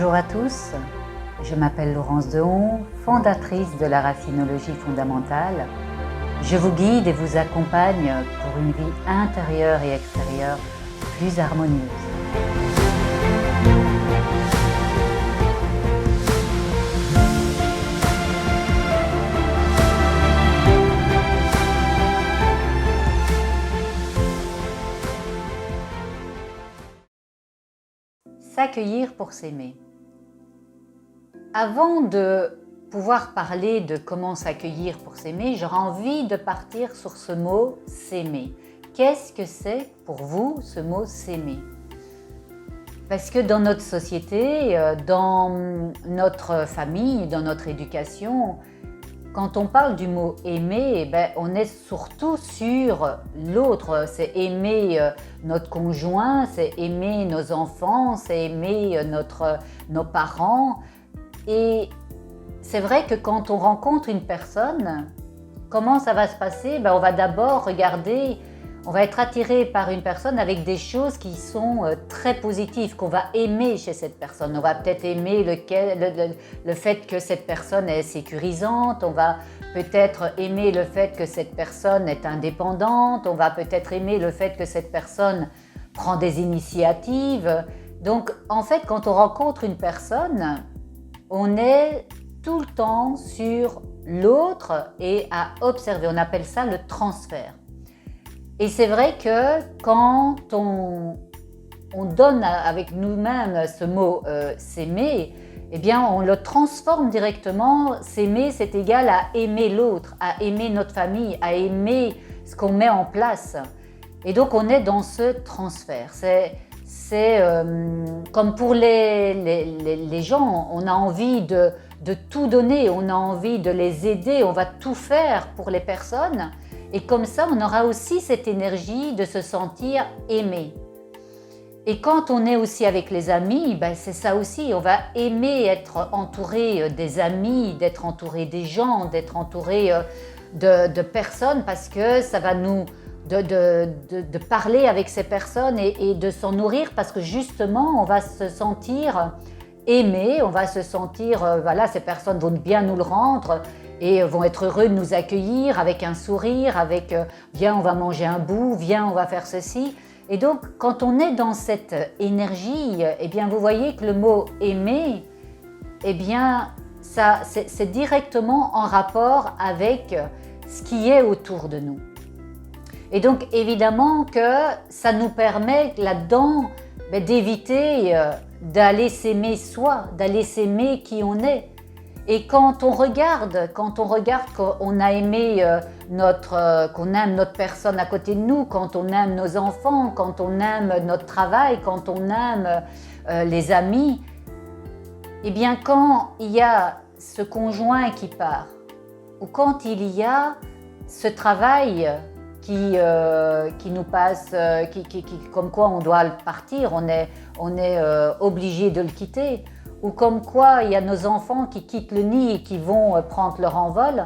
Bonjour à tous, je m'appelle Laurence Dehon, fondatrice de la racinologie fondamentale. Je vous guide et vous accompagne pour une vie intérieure et extérieure plus harmonieuse. S'accueillir pour s'aimer. Avant de pouvoir parler de comment s'accueillir pour s'aimer, j'aurais envie de partir sur ce mot « s'aimer ». Qu'est-ce que c'est pour vous ce mot « s'aimer » ? Parce que dans notre société, dans notre famille, dans notre éducation, quand on parle du mot « aimer », on est surtout sur l'autre. C'est aimer notre conjoint, c'est aimer nos enfants, c'est aimer nos parents. Et c'est vrai que quand on rencontre une personne, comment ça va se passer ? On va d'abord regarder, on va être attiré par une personne avec des choses qui sont très positives, qu'on va aimer chez cette personne. On va peut-être aimer le fait que cette personne est sécurisante, on va peut-être aimer le fait que cette personne est indépendante, on va peut-être aimer le fait que cette personne prend des initiatives. Donc en fait, quand on rencontre une personne, on est tout le temps sur l'autre et à observer. On appelle ça le transfert. Et c'est vrai que quand on donne avec nous-mêmes ce mot « s'aimer », eh bien on le transforme directement. S'aimer, c'est égal à aimer l'autre, à aimer notre famille, à aimer ce qu'on met en place. Et donc on est dans ce transfert. C'est comme pour les gens, on a envie de tout donner, on a envie de les aider, on va tout faire pour les personnes. Et comme ça, on aura aussi cette énergie de se sentir aimé. Et quand on est aussi avec les amis, c'est ça aussi, on va aimer être entouré des amis, d'être entouré des gens, d'être entouré de personnes parce que ça va nous... De parler avec ces personnes et de s'en nourrir parce que justement, on va se sentir aimé, on va se sentir, ces personnes vont bien nous le rendre et vont être heureux de nous accueillir avec un sourire, avec viens on va manger un bout, viens on va faire ceci. Et donc quand on est dans cette énergie, vous voyez que le mot aimer, c'est directement en rapport avec ce qui est autour de nous. Et donc évidemment que ça nous permet là-dedans d'éviter d'aller s'aimer soi, d'aller s'aimer qui on est. Et quand on regarde qu'on a aimé qu'on aime notre personne à côté de nous, quand on aime nos enfants, quand on aime notre travail, quand on aime les amis, quand il y a ce conjoint qui part, ou quand il y a ce travail qui nous passe, comme quoi on doit partir, on est obligé de le quitter, ou comme quoi il y a nos enfants qui quittent le nid et qui vont prendre leur envol.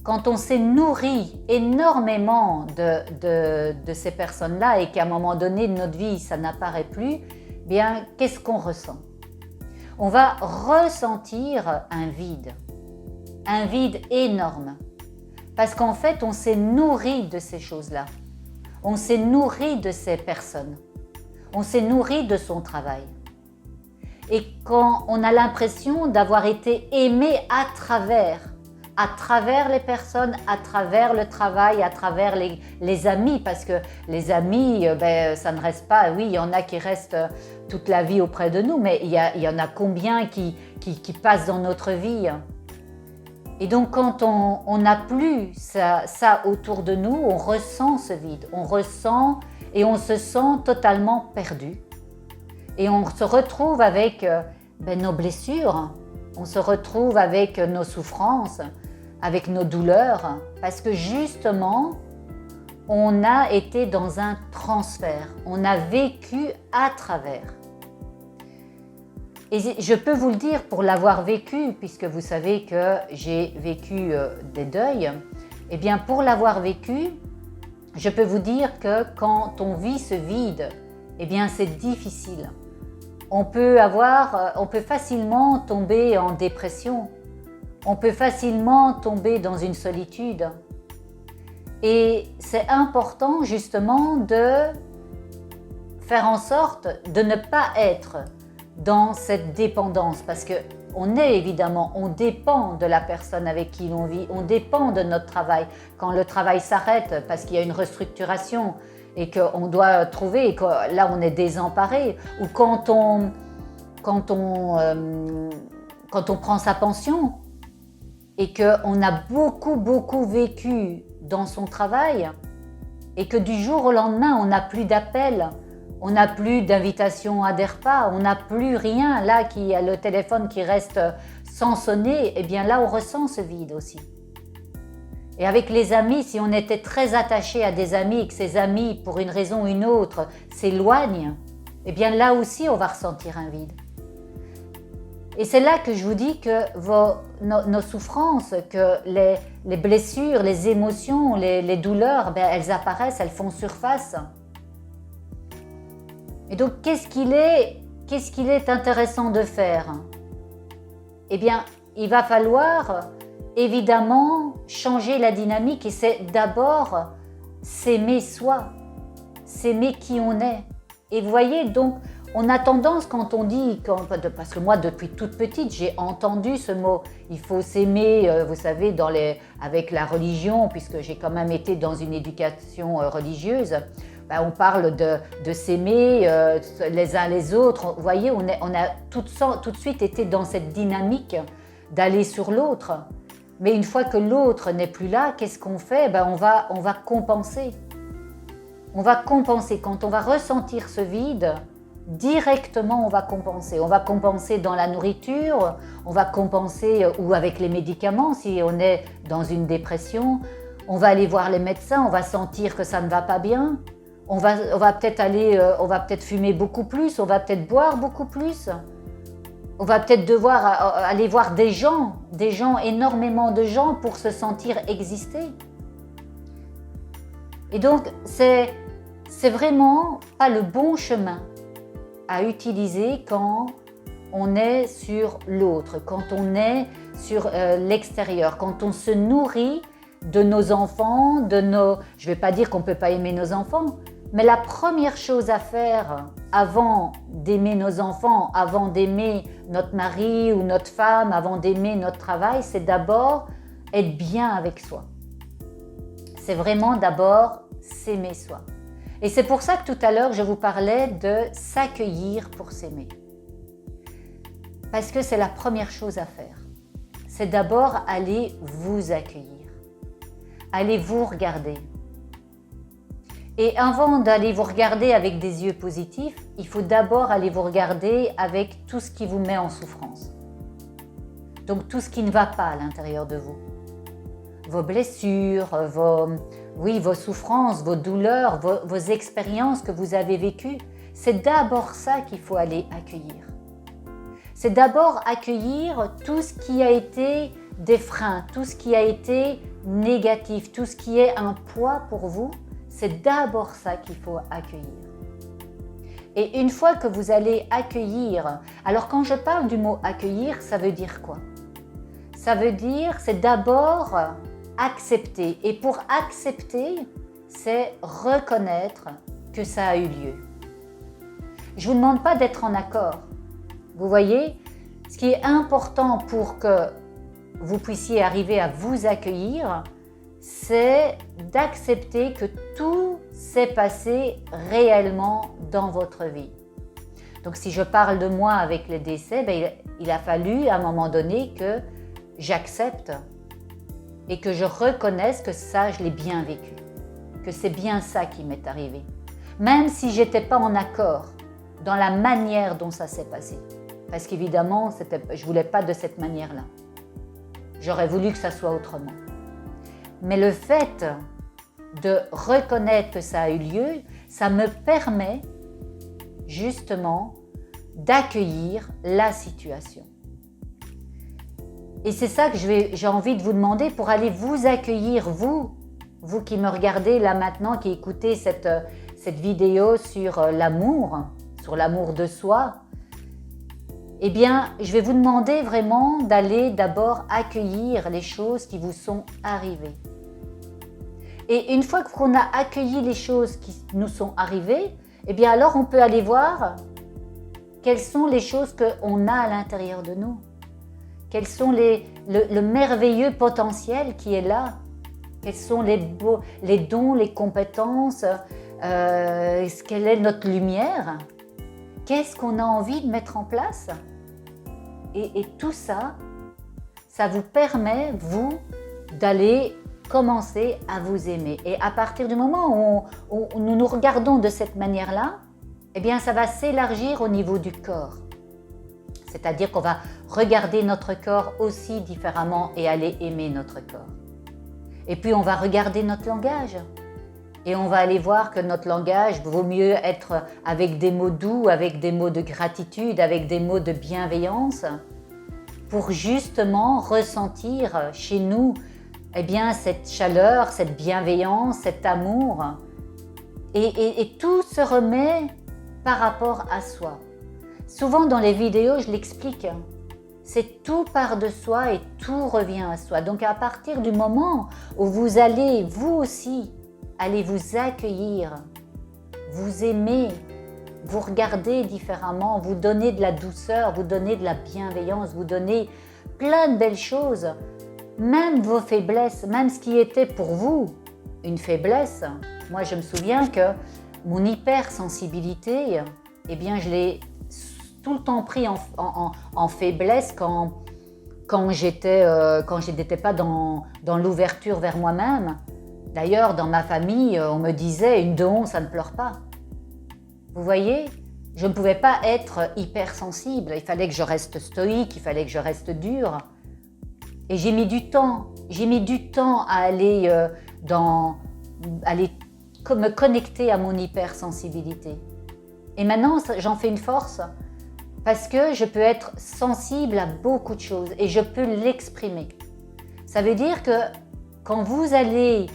Quand on s'est nourri énormément de ces personnes-là et qu'à un moment donné de notre vie, ça n'apparaît plus, qu'est-ce qu'on ressent ? On va ressentir un vide énorme. Parce qu'en fait, on s'est nourri de ces choses-là. On s'est nourri de ces personnes. On s'est nourri de son travail. Et quand on a l'impression d'avoir été aimé à travers les personnes, à travers le travail, à travers les amis, parce que les amis, ça ne reste pas, oui, il y en a qui restent toute la vie auprès de nous, mais il y en a combien qui passent dans notre vie ? Et donc quand on n'a plus ça autour de nous, on ressent ce vide, on ressent et on se sent totalement perdu. Et on se retrouve avec nos blessures, on se retrouve avec nos souffrances, avec nos douleurs, parce que justement, on a été dans un transfert, on a vécu à travers. Et je peux vous le dire pour l'avoir vécu, puisque vous savez que j'ai vécu des deuils, pour l'avoir vécu, je peux vous dire que quand on vit ce vide, c'est difficile. on peut facilement tomber en dépression, on peut facilement tomber dans une solitude. Et c'est important justement de faire en sorte de ne pas être dans cette dépendance, parce que on dépend de la personne avec qui l'on vit, on dépend de notre travail. Quand le travail s'arrête parce qu'il y a une restructuration et qu'on doit trouver, et que là on est désemparé, ou quand on prend sa pension et qu'on a beaucoup vécu dans son travail et que du jour au lendemain on n'a plus d'appels, on n'a plus d'invitation à des repas, on n'a plus rien, là, qui a le téléphone qui reste sans sonner, eh bien là, on ressent ce vide aussi. Et avec les amis, si on était très attaché à des amis et que ces amis, pour une raison ou une autre, s'éloignent, eh bien là aussi, on va ressentir un vide. Et c'est là que je vous dis que nos souffrances, que les blessures, les émotions, les douleurs, ben, elles apparaissent, elles font surface. Et donc, qu'est-ce qu'il est intéressant de faire? Eh bien, il va falloir évidemment changer la dynamique, et c'est d'abord s'aimer soi, s'aimer qui on est. Et vous voyez, donc, on a tendance quand on dit, parce que moi depuis toute petite j'ai entendu ce mot, il faut s'aimer, vous savez, avec la religion, puisque j'ai quand même été dans une éducation religieuse. On parle de s'aimer les uns les autres. Vous voyez, on a tout de suite été dans cette dynamique d'aller sur l'autre. Mais une fois que l'autre n'est plus là, qu'est-ce qu'on fait? On va compenser. On va compenser. Quand on va ressentir ce vide, directement on va compenser. On va compenser dans la nourriture, on va compenser ou avec les médicaments si on est dans une dépression. On va aller voir les médecins, on va sentir que ça ne va pas bien. On va peut-être fumer beaucoup plus, on va peut-être boire beaucoup plus. On va peut-être devoir aller voir des gens, énormément de gens pour se sentir exister. Et donc, c'est vraiment pas le bon chemin à utiliser quand on est sur l'autre, quand on est sur l'extérieur, quand on se nourrit de nos enfants, je ne vais pas dire qu'on ne peut pas aimer nos enfants, mais la première chose à faire avant d'aimer nos enfants, avant d'aimer notre mari ou notre femme, avant d'aimer notre travail, c'est d'abord être bien avec soi. C'est vraiment d'abord s'aimer soi. Et c'est pour ça que tout à l'heure, je vous parlais de s'accueillir pour s'aimer. Parce que c'est la première chose à faire. C'est d'abord aller vous accueillir. Allez vous regarder. Et avant d'aller vous regarder avec des yeux positifs, il faut d'abord aller vous regarder avec tout ce qui vous met en souffrance. Donc tout ce qui ne va pas à l'intérieur de vous. Vos blessures, vos souffrances, vos douleurs, vos expériences que vous avez vécues. C'est d'abord ça qu'il faut aller accueillir. C'est d'abord accueillir tout ce qui a été des freins, tout ce qui a été négatif, tout ce qui est un poids pour vous. C'est d'abord ça qu'il faut accueillir. Et une fois que vous allez accueillir, alors quand je parle du mot accueillir, ça veut dire quoi? Ça veut dire, c'est d'abord accepter. Et pour accepter, c'est reconnaître que ça a eu lieu. Je ne vous demande pas d'être en accord. Vous voyez, ce qui est important pour que vous puissiez arriver à vous accueillir, c'est d'accepter que tout s'est passé réellement dans votre vie. Donc si je parle de moi avec les décès, il a fallu à un moment donné que j'accepte et que je reconnaisse que ça, je l'ai bien vécu, que c'est bien ça qui m'est arrivé. Même si je n'étais pas en accord dans la manière dont ça s'est passé. Parce qu'évidemment, je ne voulais pas de cette manière-là. J'aurais voulu que ça soit autrement. Mais le fait de reconnaître que ça a eu lieu, ça me permet justement d'accueillir la situation. Et c'est ça que j'ai envie de vous demander pour aller vous accueillir, vous qui me regardez là maintenant, qui écoutez cette vidéo sur l'amour de soi. eh bien, je vais vous demander vraiment d'aller d'abord accueillir les choses qui vous sont arrivées. Et une fois qu'on a accueilli les choses qui nous sont arrivées, eh bien alors on peut aller voir quelles sont les choses qu'on a à l'intérieur de nous. Quels sont le merveilleux potentiel qui est là. Quels sont les dons, les compétences, quelle est notre lumière. Qu'est-ce qu'on a envie de mettre en place? Et tout ça, ça vous permet, vous, d'aller commencer à vous aimer. Et à partir du moment où nous nous regardons de cette manière-là, eh bien, ça va s'élargir au niveau du corps. C'est-à-dire qu'on va regarder notre corps aussi différemment et aller aimer notre corps. Et puis, on va regarder notre langage. Et on va aller voir que notre langage vaut mieux être avec des mots doux, avec des mots de gratitude, avec des mots de bienveillance, pour justement ressentir chez nous eh bien, cette chaleur, cette bienveillance, cet amour. Et tout se remet par rapport à soi. Souvent dans les vidéos, je l'explique, c'est tout part de soi et tout revient à soi. Donc à partir du moment où vous allez, vous aussi, allez vous accueillir, vous aimer, vous regarder différemment, vous donner de la douceur, vous donner de la bienveillance, vous donner plein de belles choses, même vos faiblesses, même ce qui était pour vous une faiblesse. Moi, je me souviens que mon hypersensibilité, eh bien, je l'ai tout le temps pris en faiblesse quand je n'étais pas dans l'ouverture vers moi-même. D'ailleurs, dans ma famille, on me disait « une de 11, ça ne pleure pas ». Vous voyez, je ne pouvais pas être hypersensible. Il fallait que je reste stoïque, il fallait que je reste dure. Et j'ai mis du temps à aller, me connecter à mon hypersensibilité. Et maintenant, j'en fais une force parce que je peux être sensible à beaucoup de choses et je peux l'exprimer. Ça veut dire que quand vous allez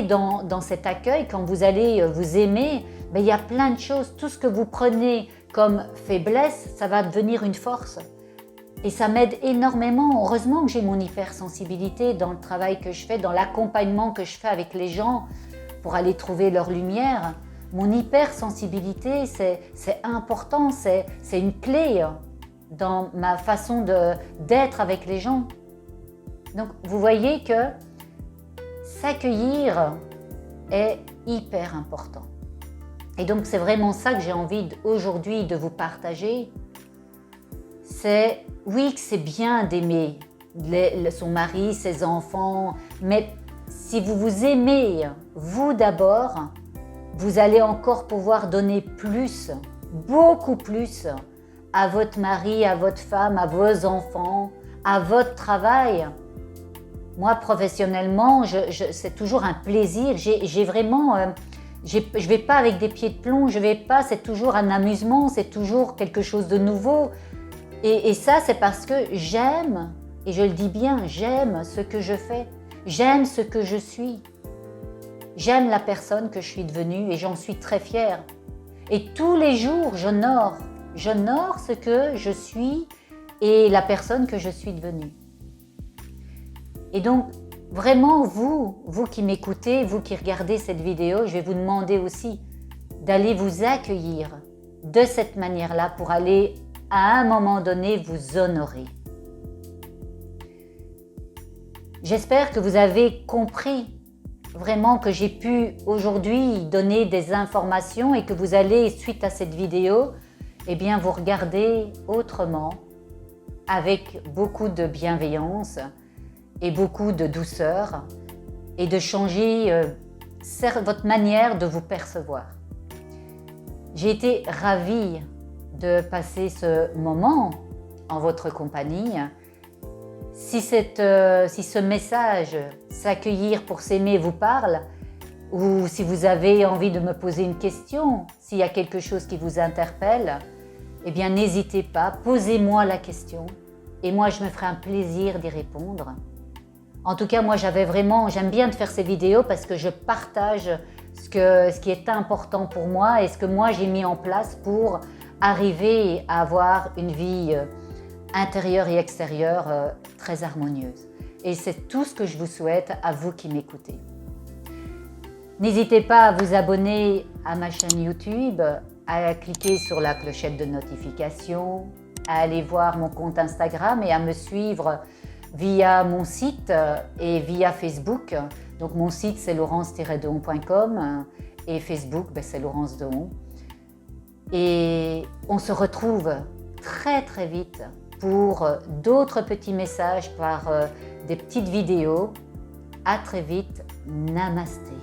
dans cet accueil, quand vous allez vous aimer, ben, il y a plein de choses. Tout ce que vous prenez comme faiblesse, ça va devenir une force. Et ça m'aide énormément. Heureusement que j'ai mon hypersensibilité dans le travail que je fais, dans l'accompagnement que je fais avec les gens pour aller trouver leur lumière. Mon hypersensibilité, c'est important, c'est une clé dans ma façon d'être avec les gens. Donc, vous voyez que s'accueillir est hyper important. Et donc, c'est vraiment ça que j'ai envie aujourd'hui de vous partager. C'est, oui, que c'est bien d'aimer son mari, ses enfants, mais si vous vous aimez, vous d'abord, vous allez encore pouvoir donner plus, beaucoup plus, à votre mari, à votre femme, à vos enfants, à votre travail. Moi, professionnellement, c'est toujours un plaisir. J'ai vraiment, je ne vais pas avec des pieds de plomb, c'est toujours un amusement, c'est toujours quelque chose de nouveau. Et ça, c'est parce que j'aime, et je le dis bien, j'aime ce que je fais, j'aime ce que je suis. J'aime la personne que je suis devenue et j'en suis très fière. Et tous les jours, j'honore ce que je suis et la personne que je suis devenue. Et donc, vraiment, vous qui m'écoutez, vous qui regardez cette vidéo, je vais vous demander aussi d'aller vous accueillir de cette manière-là pour aller, à un moment donné, vous honorer. J'espère que vous avez compris vraiment que j'ai pu aujourd'hui donner des informations et que vous allez, suite à cette vidéo, eh bien, vous regarder autrement, avec beaucoup de bienveillance et beaucoup de douceur et de changer votre manière de vous percevoir. J'ai été ravie de passer ce moment en votre compagnie. Si ce message, s'accueillir pour s'aimer, vous parle, ou si vous avez envie de me poser une question, s'il y a quelque chose qui vous interpelle, eh bien n'hésitez pas, posez-moi la question et moi je me ferai un plaisir d'y répondre. En tout cas, moi j'aime bien de faire ces vidéos parce que je partage ce qui est important pour moi et ce que moi j'ai mis en place pour arriver à avoir une vie intérieure et extérieure très harmonieuse. Et c'est tout ce que je vous souhaite à vous qui m'écoutez. N'hésitez pas à vous abonner à ma chaîne YouTube, à cliquer sur la clochette de notification, à aller voir mon compte Instagram et à me suivre via mon site et via Facebook. Donc mon site c'est laurence-deon.com et Facebook c'est Laurence Deon. Et on se retrouve très très vite pour d'autres petits messages par des petites vidéos. À très vite. Namasté.